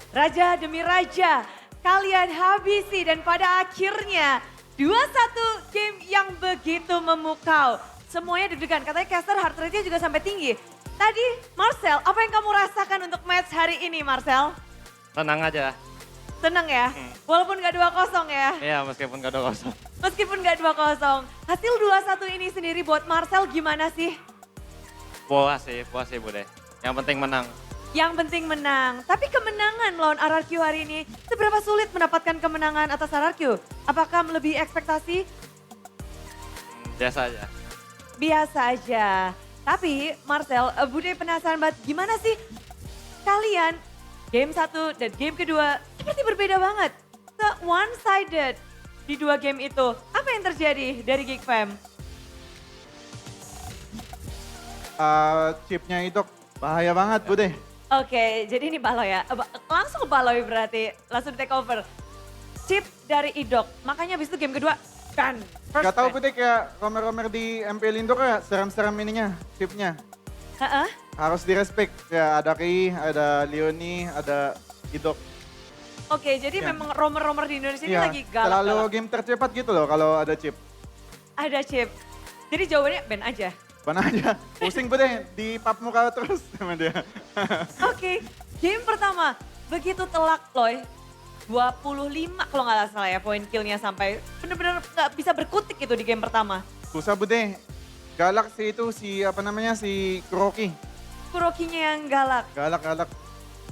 Raja demi raja, kalian habisi dan pada akhirnya 2-1 game yang begitu memukau. Semuanya deg-degan, katanya caster heart rate-nya juga sampai tinggi. Tadi Marcel, apa yang kamu rasakan untuk match hari ini Marcel? Tenang aja. Senang ya? Walaupun gak 2-0 ya? Iya meskipun gak ada kosong. Meskipun gak 2-0. Hasil 2-1 ini sendiri buat Marcel gimana sih? Puas sih Bude. Yang penting menang. Yang penting menang. Tapi kemenangan melawan RRQ hari ini, seberapa sulit mendapatkan kemenangan atas RRQ? Apakah melebihi ekspektasi? Biasa aja. Biasa aja. Tapi Marcel, Bude penasaran banget gimana sih kalian game 1 dan game kedua seperti berbeda banget. One-sided di 2 game itu. Apa yang terjadi dari Geek Fam? Chipnya itu bahaya banget Bude. Oke, jadi ini Baloy ya. Langsung ke Baloy berarti, langsung di take over. Chip dari Idok, makanya habis itu game kedua kan. Gak tau Bude kayak romer-romer di MPL Indo kayak seram-seram ininya, chipnya. Heeh. Harus direspek. Ya ada Kei, ada Leoni, ada Idok. Oke, jadi Ya. memang romer-romer di Indonesia ini Iya, lagi galak. selalu game tercepat gitu loh kalau ada chip. Ada Chip. Jadi jawabannya ban aja. Mana aja, pusing Bude, di pap muka terus sama dia. Oke, game pertama begitu telak Loy. 25 kalau nggak salah ya poin killnya sampai bener-bener nggak bisa berkutik itu di game pertama. Susah Bude, galak sih itu si apa namanya si Kuroki. Kurokinya yang galak. Galak-galak.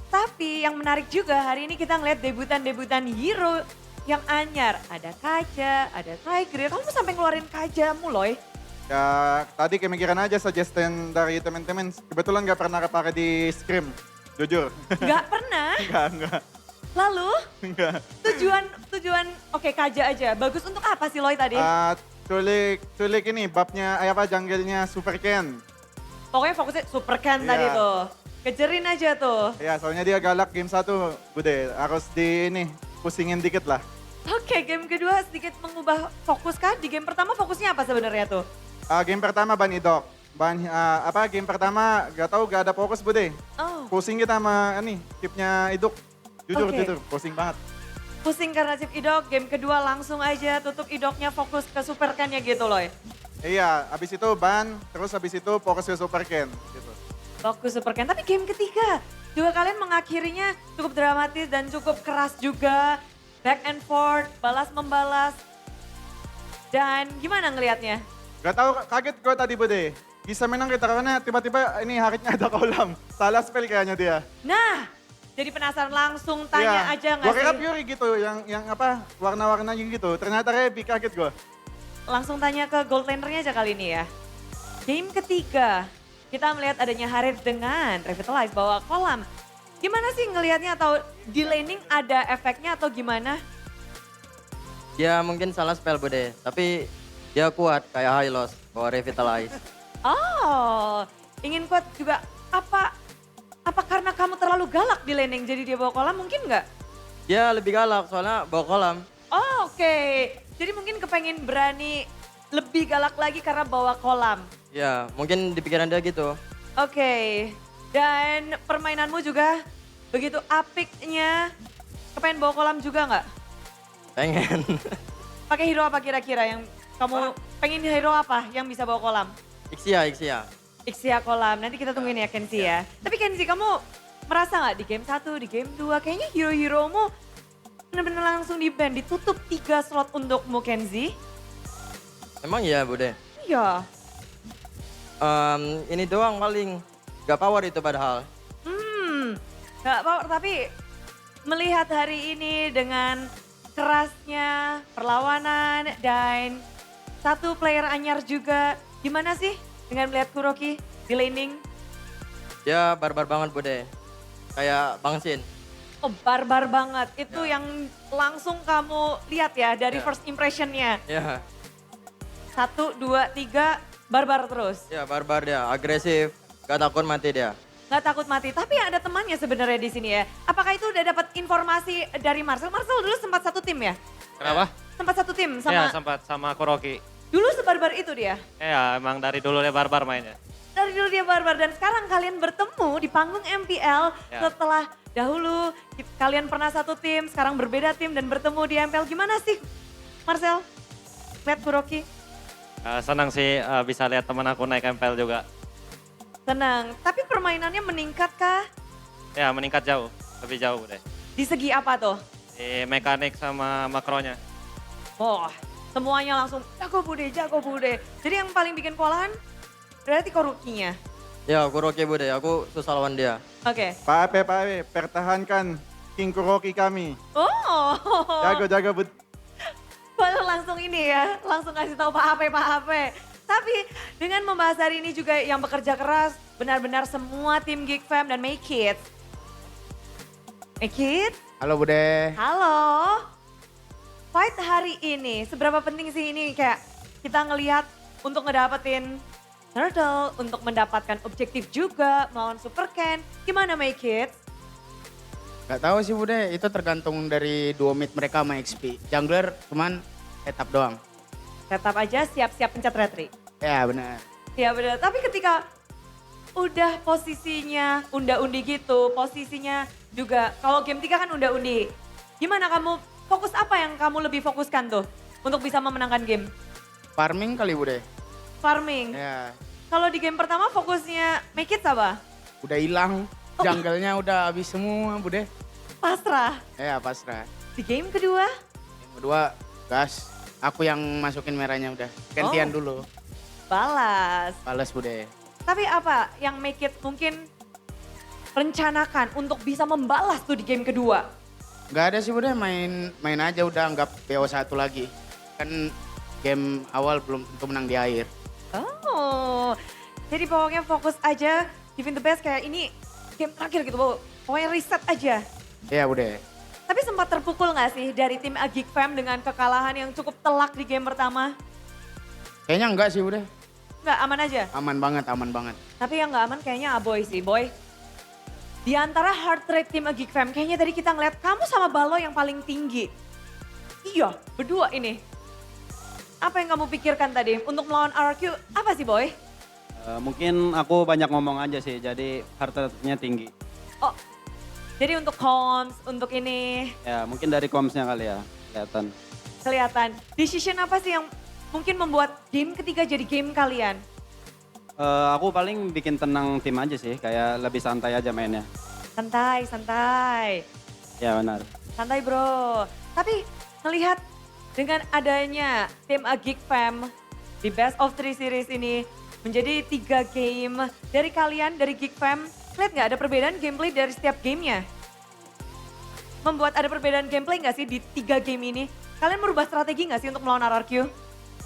Tapi yang menarik juga hari ini kita ngeliat debutan-debutan hero yang anyar. Ada Kaja, ada Tiger. Kamu sampai ngeluarin Kajamu Loy. Ya tadi kemikiran aja suggestion dari teman-teman. Kebetulan gak pernah kepake di Scrim, jujur. Nggak pernah. Enggak. Lalu Enggak. tujuan oke Kaja aja. Bagus untuk apa sih Loy tadi? Culik ini babnya, apa jungle-nya Super Ken. Pokoknya fokusnya super can tadi Iya. tuh. Kejerin aja tuh. Ya soalnya dia galak game 1, Bude. Harus di ini, pusingin dikit lah. Oke, game kedua sedikit mengubah fokus kah? Di game pertama fokusnya apa sebenarnya tuh? Game pertama ban Idok. Game pertama gak tahu gak ada fokus Bude. Oh, Pusing kita sama ini, chipnya Idok. Jujur, Oke. pusing banget. pusing karena chip idok. Game kedua langsung aja tutup idoknya fokus ke super can-nya gitu loh. Iya, habis itu ban, terus habis itu fokus ke Super Ken. Gitu. Fokus super can. Tapi game ketiga juga kalian mengakhirinya cukup dramatis dan cukup keras juga. Back and forth, balas membalas. Dan gimana ngelihatnya? Gak tahu kaget gue tadi Bude. Bisa menang kita karena tiba-tiba ini haritnya ada kolam. Salah spell kayaknya dia. Nah, jadi penasaran langsung tanya Iya. aja nggak Gua sih? kira Fury gitu, yang apa warna-warnanya gitu. Ternyata Rebi, kaget gue. Langsung tanya ke gold lanernya aja kali ini ya. Game ketiga, kita melihat adanya Harith dengan Revitalize bawa kolam. Gimana sih ngelihatnya atau di laning ada efeknya atau gimana? Dia mungkin salah spell Bude, tapi dia kuat kayak Hylos, bawa Revitalize. Oh, ingin kuat juga apa karena kamu terlalu galak di laning jadi dia bawa kolam mungkin nggak? Dia lebih galak soalnya bawa kolam. Oh, oke. Jadi mungkin kepengen berani lebih galak lagi karena bawa kolam. Ya, mungkin di pikiran dia gitu. Oke, dan permainanmu juga begitu apiknya. Kepengen bawa kolam juga nggak? Pengen. Pakai hero apa kira-kira yang kamu pengen hero apa yang bisa bawa kolam? Ixia. Ixia kolam, nanti kita tungguin ya Kenzie ya. Tapi Kenzie kamu merasa nggak di game 1, di game 2 kayaknya hero-heromu bener-bener langsung di ban, ditutup 3 slot untukmu Kenzie? Emang iya Bude. Iya. Ini doang paling. Gak power itu padahal. Nggak power tapi melihat hari ini dengan kerasnya perlawanan dan satu player anyar juga. Gimana sih dengan melihat Kuroki di laning? Dia barbar banget Bude. Kayak Bang Sin. Oh barbar banget, itu yang langsung kamu lihat ya dari Ya. first impressionnya. Ya, 1, 2, 3, barbar terus. ya barbar dia, agresif. Gak takut mati dia. Nggak takut mati, tapi ada temannya sebenarnya di sini ya. Apakah itu udah dapat informasi dari Marcel? Marcel dulu sempat satu tim ya? Kenapa? Sempat satu tim Iya sama, sempat sama Kuroki. dulu sebarbar itu dia? Iya emang dari dulu dia barbar mainnya. Dari dulu dia barbar dan sekarang kalian bertemu di panggung MPL Ya. setelah dahulu kalian pernah satu tim, sekarang berbeda tim dan bertemu di MPL. Gimana sih Marcel? Lihat Kuroki? Senang sih bisa lihat teman aku naik MPL juga. Tenang, tapi permainannya meningkat kah? Ya meningkat jauh, lebih jauh deh. Di segi apa tuh? Di mekanik sama makronya. Oh, semuanya langsung jago bude, jago bude. Jadi yang paling bikin kewalahan berarti Kurokinya. Ya Kuroki bude, aku susah lawan dia. Oke. Pak Ape, pertahankan King Kuroki kami. Oh. Jago bud. Baru langsung ini ya, langsung kasih tahu Pak Ape. Tapi dengan membahas hari ini juga yang bekerja keras, benar-benar semua tim Geek Fam dan Make It. Make It, Halo Bude. halo. Fight hari ini, seberapa penting sih ini kayak kita ngelihat untuk ngedapetin Turtle, untuk mendapatkan objektif juga melawan Super Ken. Gimana Make It? Gak tahu sih Bude, itu tergantung dari duo mid mereka sama XP. Jungler cuman setup doang. Tetap aja siap-siap pencet retri. Ya benar. Ya benar, tapi ketika udah posisinya unda-undi gitu, posisinya juga kalau game 3 kan unda-undi. Gimana kamu, fokus apa yang kamu lebih fokuskan tuh untuk bisa memenangkan game? Farming kali Bude. Farming. Ya, Kalau di game pertama fokusnya make it apa? udah hilang. Jungle-nya udah habis semua Bude. Pasrah. Ya pasrah. Di game kedua? Yang kedua gas. Aku yang masukin merahnya udah. Gantian Oh. dulu. Balas. Balas Bude. Tapi apa yang make it mungkin rencanakan untuk bisa membalas tuh di game kedua? Gak ada sih Bude, main aja udah anggap BO1 lagi. Kan game awal belum tentu menang di akhir. Oh, jadi pokoknya fokus aja, giving the best kayak ini game terakhir gitu, Bu. Pokoknya reset aja. Ya Bude. Tapi sempat terpukul nggak sih dari tim Geek Fam dengan kekalahan yang cukup telak di game pertama? Kayaknya enggak sih Bude. Nggak, aman aja. Aman banget, aman banget. Tapi yang nggak aman kayaknya Aboy sih, Boy. Di antara heart rate tim Geek Fam, kayaknya tadi kita ngeliat kamu sama Balo yang paling tinggi. Iya, berdua ini. Apa yang kamu pikirkan tadi untuk melawan RQ? Apa sih, Boy? Mungkin aku banyak ngomong aja sih, jadi heart rate-nya tinggi. Oh, jadi untuk comms, untuk ini Ya mungkin dari comms-nya kali ya, kelihatan. kelihatan. Decision apa sih yang mungkin membuat game ketiga jadi game kalian? Aku paling bikin tenang tim aja sih, kayak lebih santai aja mainnya. Santai, santai. Ya benar. Santai bro. Tapi melihat dengan adanya tim Geek Fam di Best of 3 series ini menjadi 3 game dari kalian, dari Geek Fam, lihat nggak ada perbedaan gameplay dari setiap gamenya? Membuat ada perbedaan gameplay nggak sih di 3 game ini? Kalian merubah strategi nggak sih untuk melawan RRQ?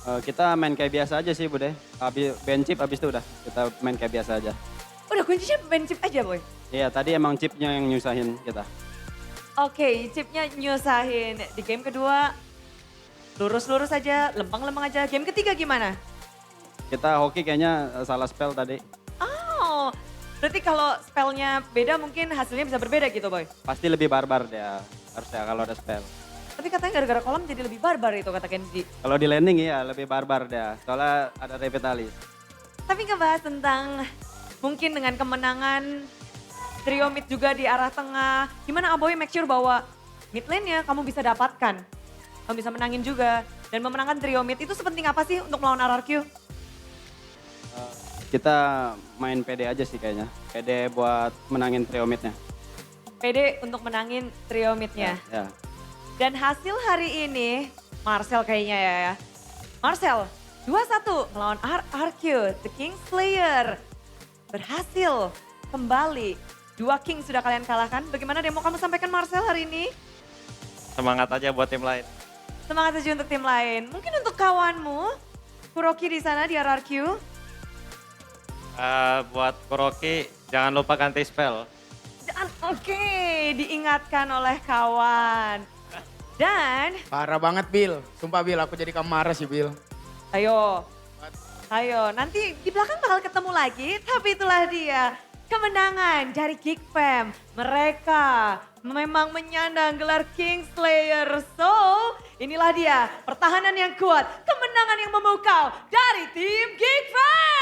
Kita main kayak biasa aja sih Bude. Habis ban chip habis itu udah kita main kayak biasa aja. Udah kuncinya ban chip aja boy. Iya tadi emang chipnya yang nyusahin kita. Oke, chipnya nyusahin. Di game kedua lurus-lurus aja, lempeng-lempeng aja. Game ketiga gimana? Kita hoki kayaknya salah spell tadi. Oh, berarti kalau spellnya beda mungkin hasilnya bisa berbeda gitu boy. Pasti lebih barbar dia harusnya kalau ada spell. Tapi katanya gara-gara kolam jadi lebih barbar itu kata Kenji. Kalau di landing ya lebih barbar dia, soalnya ada Revitalis. Tapi ngebahas tentang mungkin dengan kemenangan trio mid juga di arah tengah. Gimana Aboy make sure bahwa mid lane-nya kamu bisa dapatkan. Kamu bisa menangin juga. Dan memenangkan trio mid itu sepenting apa sih untuk melawan RRQ? Kita main PD aja sih kayaknya. PD buat menangin trio mid-nya. PD untuk menangin trio mid-nya. Ya. Dan hasil hari ini, Marcel kayaknya ya. Marcel, 2-1 melawan RRQ, The King Slayer. Berhasil kembali. 2 King sudah kalian kalahkan. Bagaimana demo kamu sampaikan Marcel hari ini? Semangat aja buat tim lain. Semangat aja untuk tim lain. Mungkin untuk kawanmu, Kuroki di sana di RRQ. Buat Kuroki jangan lupa ganti spell. Dan oke, diingatkan oleh kawan. Dan Parah banget Bill. Sumpah Bill, aku jadi marah sih Bill. ayo, nanti di belakang bakal ketemu lagi, tapi itulah dia kemenangan dari Geek Fam. Mereka memang menyandang gelar King Slayer. So, inilah dia pertahanan yang kuat, kemenangan yang memukau dari tim Geek Fam.